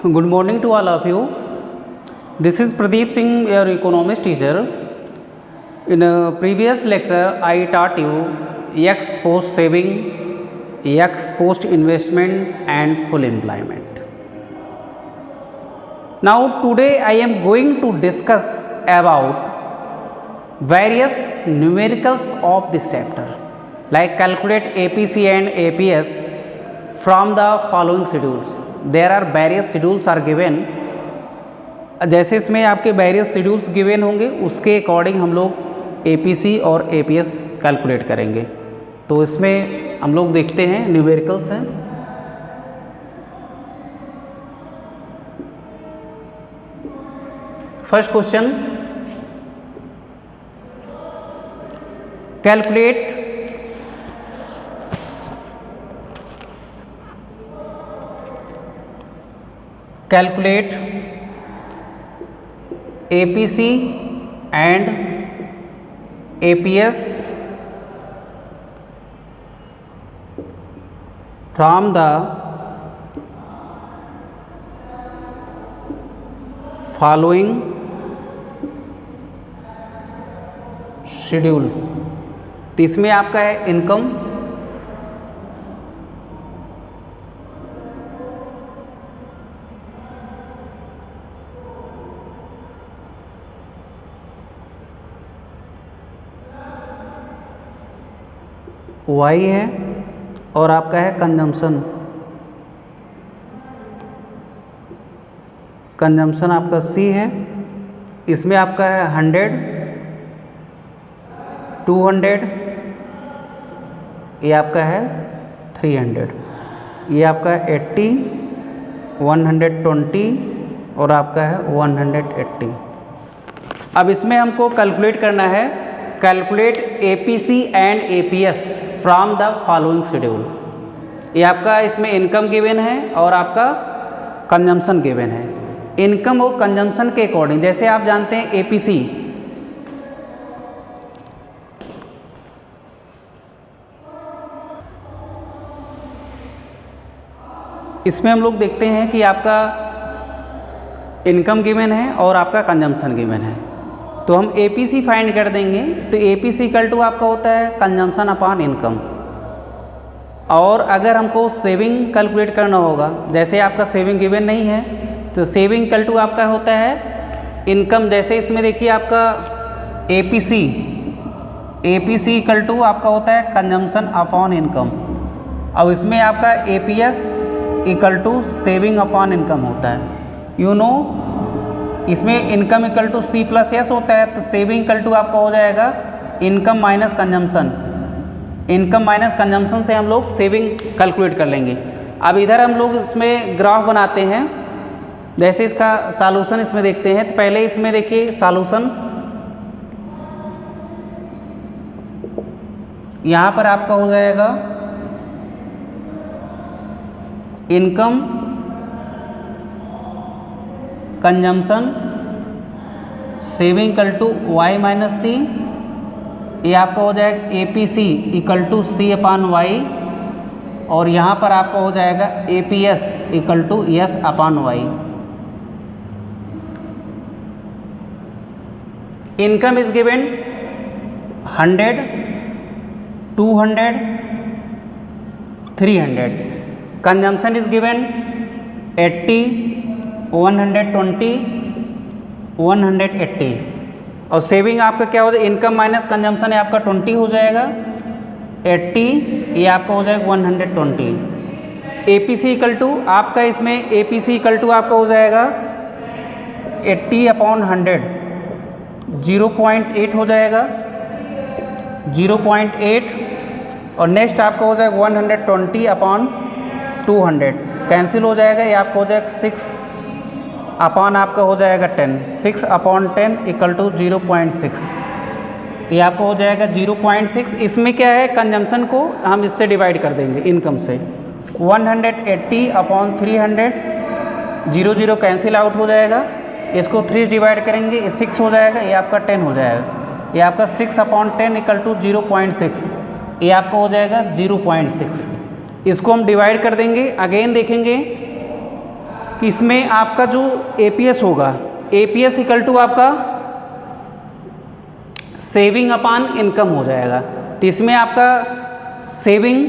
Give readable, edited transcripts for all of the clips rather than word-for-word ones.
Good morning to all of you. This is Pradeep Singh, your economist teacher. In a previous lecture, I taught you ex post saving, ex post investment, and full employment. Now, today I am going to discuss about various numericals of this chapter, like calculate APC and APS from the following schedules. There are various schedules are given. जैसे इसमें आपके various schedules given होंगे उसके according हम लोग APC और APS calculate करेंगे। तो इसमें हम लोग देखते हैं न्यूमेरिकल्स हैं। First question, calculate APC and APS from the following schedule। तो इसमें आपका है इनकम, वाई है और आपका है कंजम्पशन आपका सी है। इसमें आपका है 100, 200, ये आपका है 300, ये आपका है 80, 120 और आपका है 180। अब इसमें हमको कैलकुलेट करना है, calculate APC and APS from the following schedule. ये आपका इसमें इनकम गिवन है और आपका कंजम्पशन गिवन है। इनकम और कंजम्पशन के अकॉर्डिंग, जैसे आप जानते हैं एपीसी इसमें हम लोग देखते हैं कि आपका इनकम गिवन है और आपका कंजम्पशन गिवन है। तो हम एपीसी फाइंड कर देंगे। तो एपीसी इक्वल टू आपका होता है कंजम्पशन अपॉन इनकम। और अगर हमको सेविंग कैलकुलेट करना होगा, जैसे आपका सेविंग गिवन नहीं है तो सेविंग इक्वल टू आपका होता है इनकम। जैसे इसमें देखिए आपका एपीसी इक्वल टू आपका होता है कंजम्पशन अपॉन इनकम। अब इसमें आपका APS equal to saving upon income होता है। यू नो इसमें income equal to C plus S होता है। तो सेविंग इक्वल टू आपका हो जाएगा income minus consumption. Income minus consumption से हम लोग सेविंग कैलकुलेट कर लेंगे। अब इधर हम लोग इसमें ग्राफ बनाते हैं। जैसे इसका सॉल्यूशन इसमें देखते हैं। तो पहले इसमें देखिए सॉल्यूशन, यहाँ पर आपका हो जाएगा income, consumption, saving equal to Y minus C. ये आपका हो जाएगा APC equal to C upon Y और यहाँ पर आपका हो जाएगा APS equal to S upon Y. Income is given 100, 200, 300। Consumption is given 80, 120, 180 और सेविंग आपका क्या हो जाएगा, इनकम माइनस कंजम्पशन है आपका 20 हो जाएगा, 80 ये आपका हो जाएगा 120। एपीसी इक्वल टू आपका इसमें एपीसी इक्वल टू आपका हो जाएगा 80 अपॉन 100, 0.8 हो जाएगा, 0.8 और नेक्स्ट आपका हो जाएगा 120 अपॉन 200 कैंसिल हो जाएगा। ये आपका हो जाएगा 6 अपॉन आपका हो जाएगा 10, 6 अपॉन 10 इक्वल टू 0.6। तो ये आपको हो जाएगा 0.6। इसमें क्या है, कंजम्पशन को हम इससे डिवाइड कर देंगे इनकम से। 180 अपॉन 300, 0 कैंसिल आउट हो जाएगा। इसको 3 डिवाइड करेंगे, ये 6 हो जाएगा, ये आपका 10 हो जाएगा। ये आपका 6 अपॉन 10 इक्वल टू 0.6, ये आपका हो जाएगा 0.6। इसको हम डिवाइड कर देंगे। अगेन देखेंगे कि इसमें आपका जो एपीएस होगा, एपीएस इक्वल टू आपका सेविंग अपॉन इनकम हो जाएगा। तो इसमें आपका सेविंग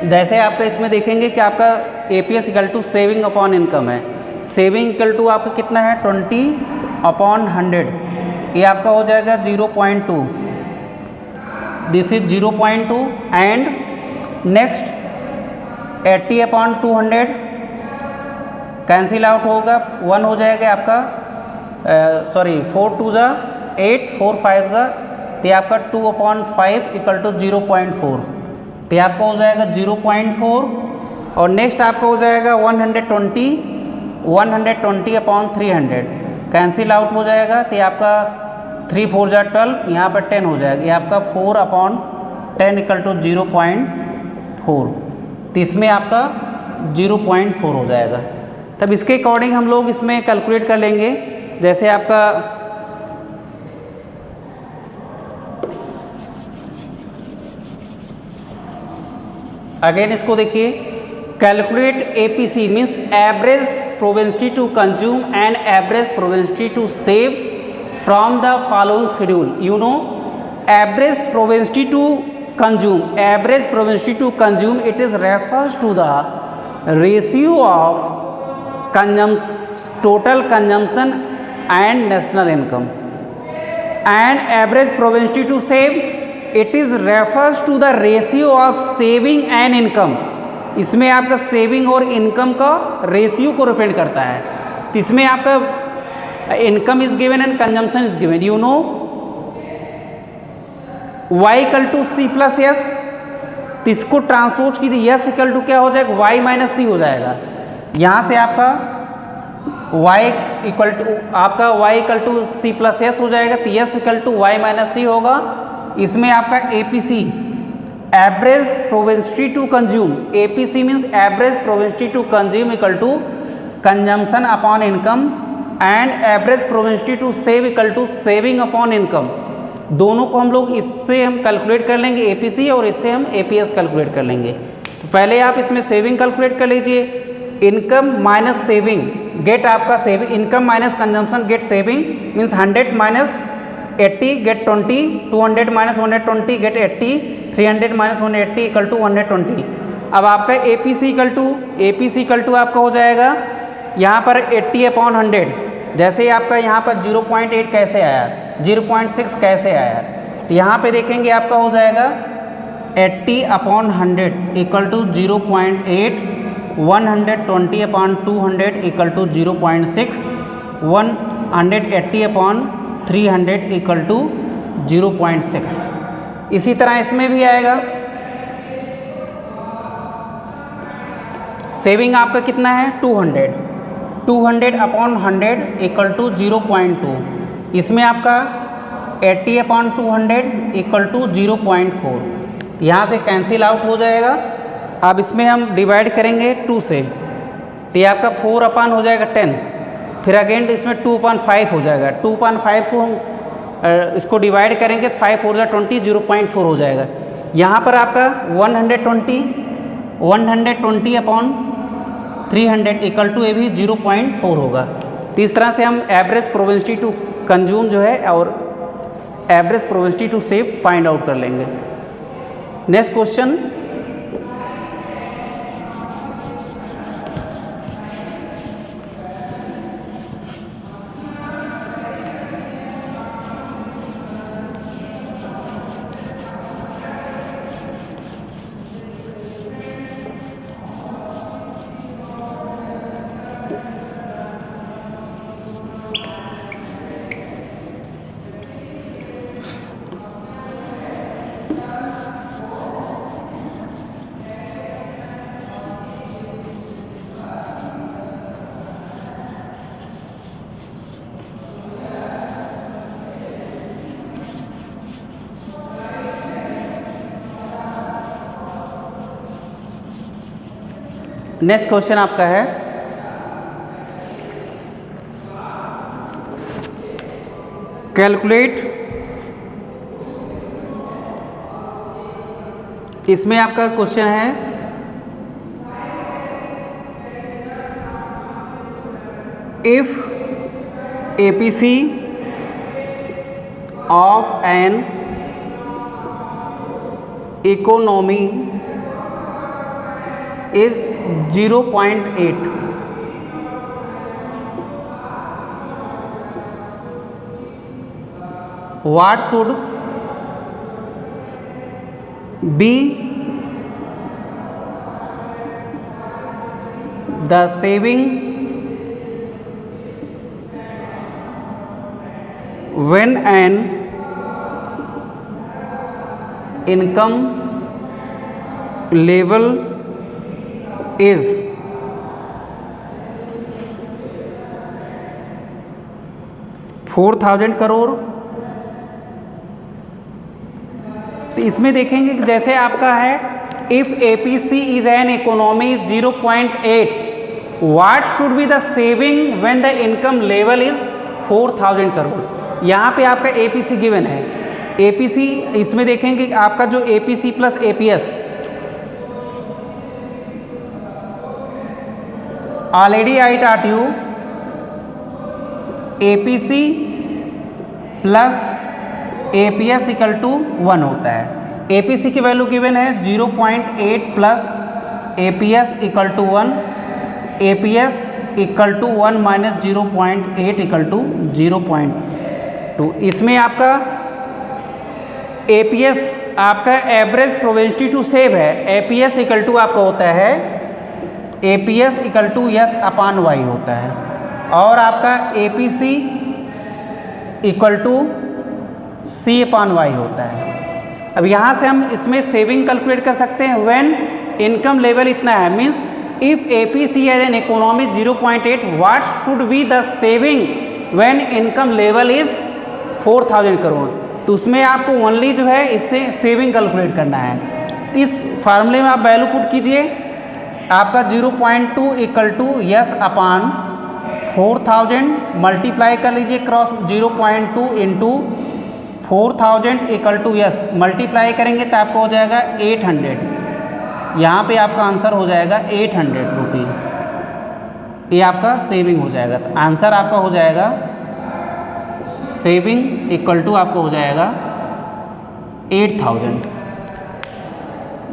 जैसे आपका इसमें देखेंगे कि आपका APS equal to saving upon income है। सेविंग इक्वल टू आपका कितना है 20/100, ये आपका हो जाएगा 0.2, this is 0.2 and next 80/200 cancel out होगा, 1 हो जाएगा आपका, सॉरी 4 2 जा 8, 4 5 जा, तो आपका 2/5 इक्वल टू 0.4, तो आपका हो जाएगा 0.4 और नेक्स्ट आपका हो जाएगा 120/300 कैंसिल आउट हो जाएगा, तो आपका 3 4 जा 12, यहाँ पर 10 हो जाएगा, ये आपका 4/10 इक्वल टू 0.4, तो इसमें आपका 0.4 हो जाएगा। तब इसके अकॉर्डिंग हम लोग इसमें कैलकुलेट कर लेंगे। जैसे आपका अगेन इसको देखिए, calculate APC means average propensity to consume and average propensity to save from the following schedule. You know average propensity to consume, average propensity to consume, it is refers to the ratio of total consumption and national income, and average propensity to save, it is refers to the ratio of saving and income। इसमें आपका saving और income का ratio को represent करता है। तो इसमें आपका income is given and consumption is given. You know y equal to C plus S, तो इसको ट्रांसपोज कीजिए, यस इक्वल टू क्या हो जाएगा y माइनस सी हो जाएगा। यहाँ से आपका y इक्वल टू आपका y equal to C plus S हो जाएगा, तो S equal to y minus C होगा। इसमें आपका APC average propensity to consume, APC means average propensity to consume equal to consumption upon income and average propensity to save equal to saving upon income. दोनों को हम लोग इससे हम calculate कर लेंगे एपीसी और इससे हम एपीएस कैलकुलेट कर लेंगे। तो पहले आप इसमें सेविंग कैलकुलेट कर लीजिए, इनकम माइनस सेविंग गेट आपका saving, income minus consumption get saving means 100 minus 80 get 20, 200 minus 120 get 80, 300 minus 180 equal to 120। अब आपका एपीसी इक्वल टू आपका हो जाएगा यहाँ पर 80/100, जैसे आपका यहाँ पर 0.8 कैसे आया, 0.6 कैसे आया, तो यहाँ पे देखेंगे आपका हो जाएगा 80/100 equal to 0.8, 120/200 equal to 0.6, 180/300 equal to 0.6। इसी तरह इसमें भी आएगा। सेविंग आपका कितना है 200, 200/100 इक्वल टू 0.2, इसमें आपका 80/200 इक्वल टू 0.4, यहाँ से कैंसिल आउट हो जाएगा। अब इसमें हम डिवाइड करेंगे 2 से, तो ये आपका 4/, हो जाएगा 10, फिर अगेन इसमें 2/5 हो जाएगा, 2/5 को हम इसको डिवाइड करेंगे 5 4 जा 20, 0.4 हो जाएगा। यहाँ पर आपका 120/300 इक्वल टू ये भी 0.4 होगा। तो इस तरह से हम एवरेज प्रोबेंसिटी टू कंज्यूम जो है और average propensity to save find out कर लेंगे। नेक्स्ट क्वेश्चन, नेक्स्ट क्वेश्चन आपका है कैलकुलेट इसमें आपका क्वेश्चन है if APC of an economy is 0.8, what should be the saving when an income level is 4,000 crore. तो इसमें देखेंगे कि जैसे आपका है if APC is an economy 0.8, what should be the saving when the income level is 4,000 crore. यहाँ पे आपका एपीसी गिवन है। एपीसी इसमें देखेंगे कि आपका जो APC plus APS already I taught you, APC plus APS equal to 1 होता है। एपीसी की वैल्यू गिवन है 0.8 plus APS equal to 1, APS equal to 1 minus 0.8 equal to 0.2। इसमें आपका एपीएस आपका एवरेज प्रोबेबिलिटी टू सेव है। एपीएस इक्वल टू आपका होता है APS equal to S upon Y होता है, और आपका APC equal to C upon Y होता है। अब यहाँ से हम इसमें सेविंग कैलकुलेट कर सकते हैं। व्हेन इनकम लेवल इतना है, means if APC as an economy 0.8, what should be the saving when income level is 4,000 crore. तो उसमें आपको ओनली जो है इससे सेविंग कैलकुलेट करना है। तो इस फार्मूले में आप वैल्यू पुट कीजिए, आपका 0.2 equal to S upon 4,000 multiply कर लीजिए cross 0.2 into 4,000 equal to S multiply करेंगे तो आपका हो जाएगा 800। यहाँ पे आपका आंसर हो जाएगा 800 रुपये। ये आपका सेविंग हो जाएगा। तो आंसर आपका हो जाएगा सेविंग इक्वल टू आपका हो जाएगा 8,000।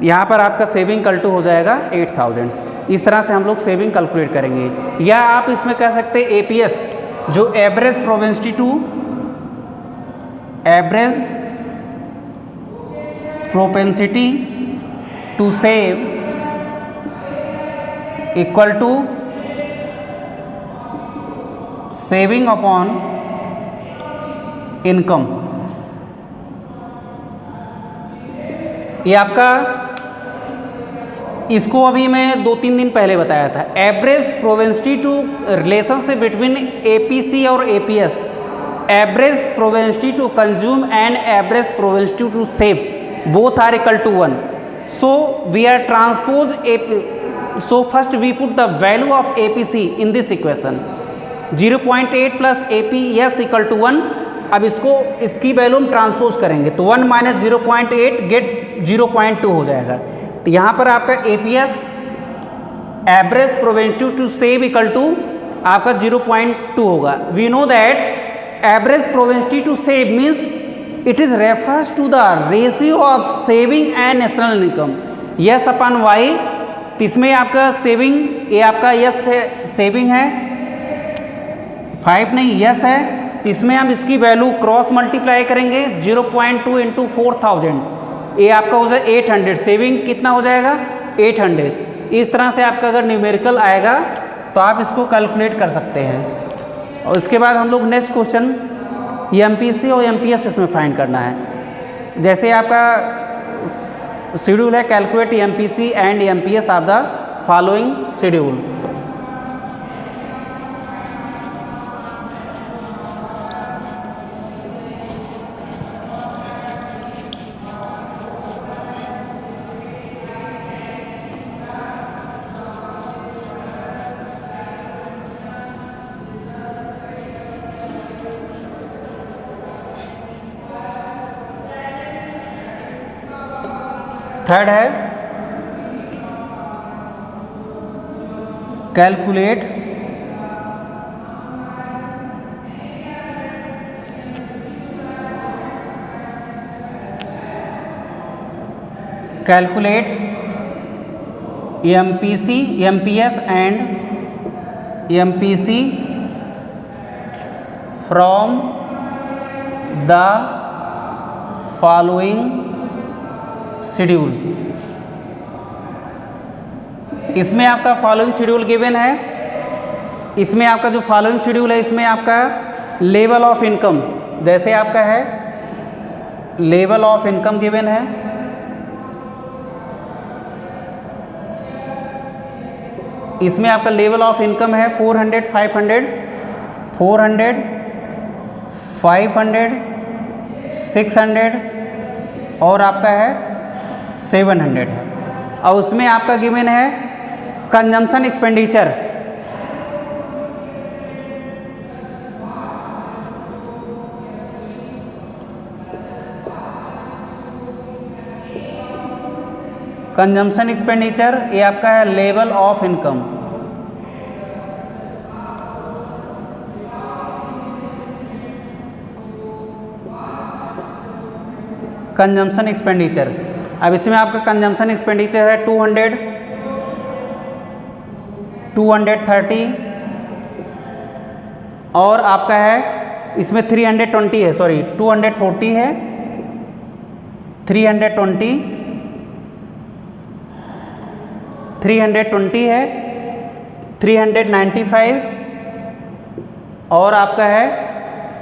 यहाँ पर आपका सेविंग इक्वल टू हो जाएगा 8,000। इस तरह से हम लोग सेविंग कैलकुलेट करेंगे। या आप इसमें कह सकते हैं एपीएस जो average propensity to save equal to saving upon income. ये आपका इसको अभी मैं 2-3 दिन पहले बताया था। Average probability to relationship between APC और APS, average probability to consume and average probability to save both are equal to 1। So we are transpose so first we put the value of APC in this equation 0.8 plus APS equal to 1। अब इसकी value हम transpose करेंगे तो 1 minus 0.8 gate 0.2 हो जाएगा। तो यहाँ पर आपका APS average probability to save equal to आपका 0.2 होगा। We know that average probability to save means it is refers to the ratio of saving and national income S upon Y. तो इसमें आपका सेविंग ये आपका यस सेविंग है 5 नहीं yes है। तो इसमें हम इसकी वैल्यू क्रॉस मल्टीप्लाई करेंगे 0.2 इंटू 4,000, ये आपका हो जाए 800। सेविंग कितना हो जाएगा 800। इस तरह से आपका अगर न्यूमेरिकल आएगा तो आप इसको कैलकुलेट कर सकते हैं। और इसके बाद हम लोग नेक्स्ट क्वेश्चन एमपीसी और एमपीएस इसमें फाइंड करना है। जैसे आपका शेड्यूल है calculate MPC and MPS of the following schedule. Third है calculate MPC, MPS and MPC from the following schedule. इसमें आपका फॉलोइंग शेड्यूल गिवन है। इसमें आपका जो फॉलोइंग शेड्यूल है, इसमें आपका लेवल ऑफ इनकम, जैसे आपका है लेवल ऑफ इनकम गिवन है, इसमें आपका लेवल ऑफ इनकम है 400, 500, 400, 500, 600 और आपका है 700 है। और उसमें आपका गिवन है कंजम्पशन एक्सपेंडिचर, कंजम्पशन एक्सपेंडिचर ये आपका है level of income. Consumption expenditure, अब इसमें आपका कंजम्पशन एक्सपेंडिचर है 200, 230 और आपका है इसमें 320 है, सॉरी 240 है, 320, 320 है, 395 और आपका है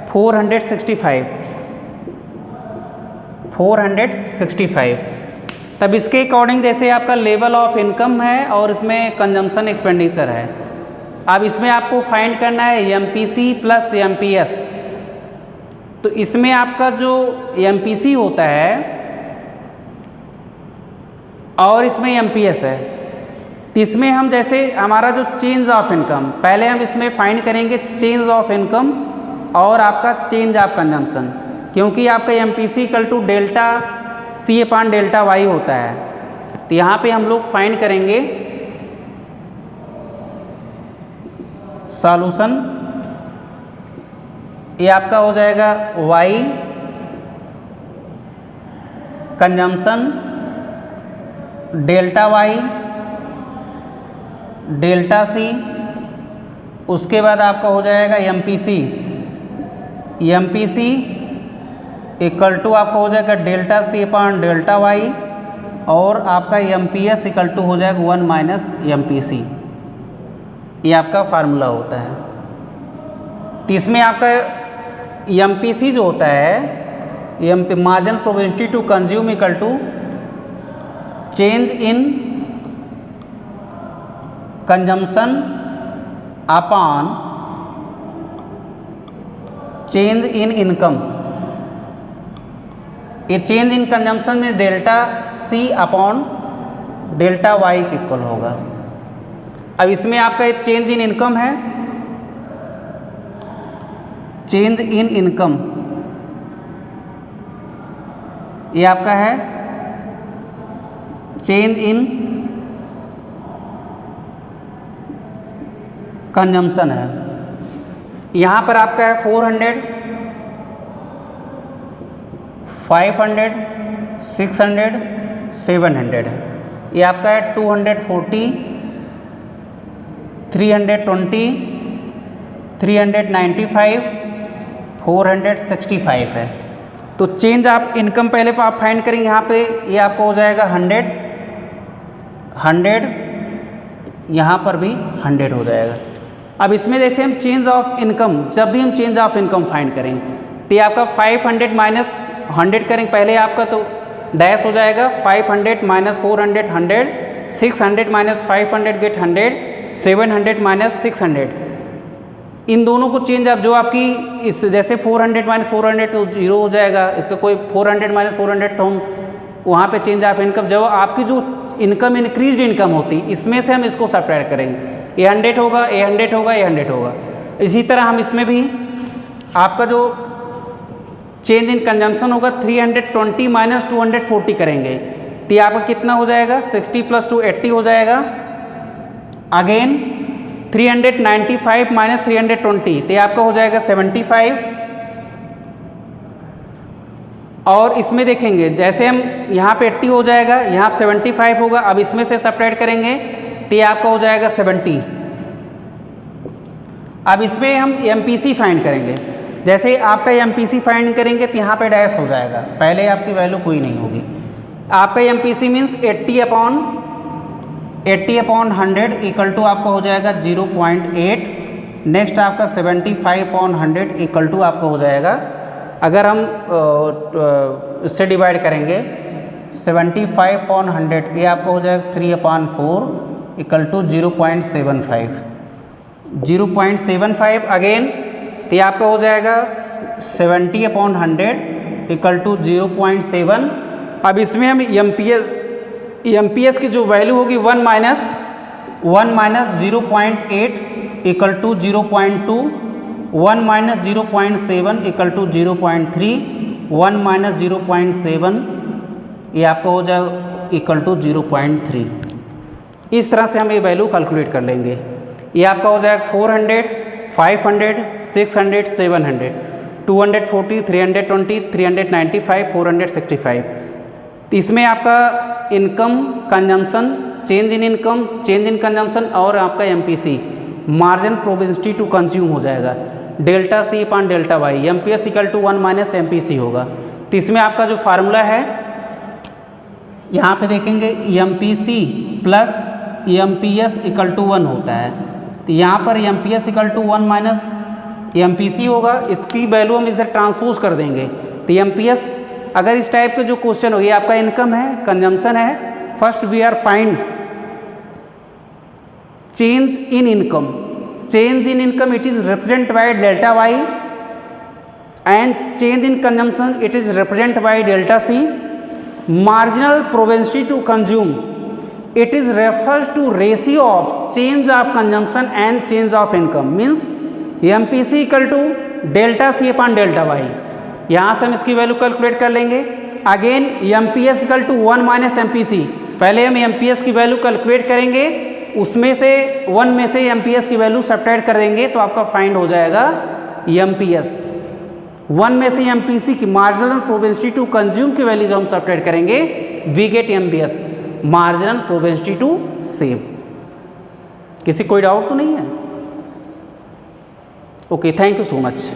465, 465। तब इसके अकॉर्डिंग जैसे आपका लेवल ऑफ इनकम है और इसमें कंजम्पशन एक्सपेंडिचर है। अब इसमें आपको फाइंड करना है MPC प्लस MPS। तो इसमें आपका जो MPC होता है और इसमें MPS है, तो इसमें हम जैसे हमारा जो चेंज ऑफ इनकम, पहले हम इसमें फाइंड करेंगे चेंज ऑफ इनकम और आपका चेंज ऑफ कंजम्पशन, क्योंकि आपका MPC equal to delta C upon delta Y होता है। तो यहाँ पे हम लोग फाइंड करेंगे सॉल्यूशन, ये आपका हो जाएगा Y consumption delta Y delta C, उसके बाद आपका हो जाएगा MPC, MPC इक्वल टू आपका हो जाएगा delta C upon delta Y और आपका MPS इक्वल टू हो जाएगा 1 माइनस MPC। ये आपका फार्मूला होता है। तो इसमें आपका MPC जो होता है marginal probability to consume equal to change in consumption upon change in income. ये चेंज इन कंजम्पशन में delta C upon delta Y के इक्वल होगा। अब इसमें आपका एक चेंज इन इनकम है, चेंज इन इनकम ये आपका है चेंज इन कंजम्पशन है। यहाँ पर आपका है 400, 500, 600, 700 है। ये आपका है 240, 320, 395, 465 है। तो चेंज आप इनकम पहले आप फाइंड करेंगे, यहाँ पे ये आपको हो जाएगा 100, 100, यहाँ पर भी 100 हो जाएगा। अब इसमें जैसे हम चेंज ऑफ इनकम, जब भी हम चेंज ऑफ इनकम फाइंड करें तो ये आपका 500 माइनस 100 करेंगे, पहले आपका तो डैश हो जाएगा 500 माइनस 400 100, 600 माइनस 500 गेट 100, 700 माइनस 600। इन दोनों को चेंज आप जो आपकी इस जैसे 400 माइनस 400 तो 0 हो जाएगा, इसका कोई 400 माइनस 400 तो हम वहाँ पे चेंज ऑफ इनकम, जब आपकी जो इनकम इंक्रीज्ड इनकम होती इसमें से हम इसको सब्ट्रैक्ट करेंगे, ये 100 होगा, ये 100 होगा, ये 100 होगा। इसी तरह हम इसमें भी आपका जो चेंज इन कंजम्पशन होगा 320 माइनस 240 करेंगे, तो ये आपका कितना हो जाएगा, 60 + 2 80 हो जाएगा। अगेन 395 - 320 तो ये आपका हो जाएगा 75। और इसमें देखेंगे जैसे हम यहाँ पे 80 हो जाएगा, यहाँ 75 होगा, अब इसमें से सब्ट्रैक्ट करेंगे तो ये आपका हो जाएगा 70। अब इसमें हम MPC फाइंड करेंगे। जैसे आपका MPC फाइंड करेंगे तो यहाँ पे डैश हो जाएगा, पहले आपकी वैल्यू कोई नहीं होगी। आपका MPC मीन्स 80/100 इक्वल टू आपका हो जाएगा 0.8। नेक्स्ट आपका 75/100 इक्वल टू आपका हो जाएगा, अगर हम इससे डिवाइड करेंगे 75/100 ये आपको हो जाएगा 3/4 इक्वल टू 0.75। 0.75 अगेन तो ये आपका हो जाएगा 70/100 इक्वल टू 0.7। अब इसमें हम MPS की जो वैल्यू होगी 1 minus 0.8 equal to 0.2, 1 - 0.7 equal to 0.3, 1 - 0.7 ये आपका हो जाएगा इक्वल टू 0.3। इस तरह से हम ये वैल्यू कैलकुलेट कर लेंगे। ये आपका हो जाएगा 400, 500, 600, 700, 240, 320, 395, 465। तो इसमें आपका income consumption, change in income, change in consumption और आपका MPC margin probability to consume हो जाएगा, delta C upon delta Y। MPS equal to 1 - MPC होगा। तो इसमें आपका जो फार्मूला है यहाँ पे देखेंगे MPC plus MPS equal to 1 होता है। तो यहाँ पर MPS इक्वल टू 1 - MPC होगा, इसकी वैल्यू हम इधर ट्रांसपोज कर देंगे। तो MPS अगर इस टाइप के जो क्वेश्चन हो, ये आपका इनकम है, कंजम्पशन है, first we are find change in income. Change in income it is represent by delta Y and change in consumption it is represent by delta C। Marginal probability to consume it is refers to ratio of change of consumption and change of income, means MPC equal to delta C upon delta Y। यहाँ से हम इसकी value calculate कर लेंगे। Again MPS equal to 1 - MPC, पहले हम MPS की value calculate करेंगे, उसमें से 1 में से MPS की वैल्यू सब्ट्रैक्ट कर देंगे तो आपका फाइंड हो जाएगा MPS। 1 में से MPC की मार्जिनल प्रोबेबिलिटी टू कंज्यूम की वैल्यू जो हम सब्ट्रैक्ट करेंगे we get MPS marginal probability to save. किसी कोई डाउट तो नहीं है? Okay, thank you so much.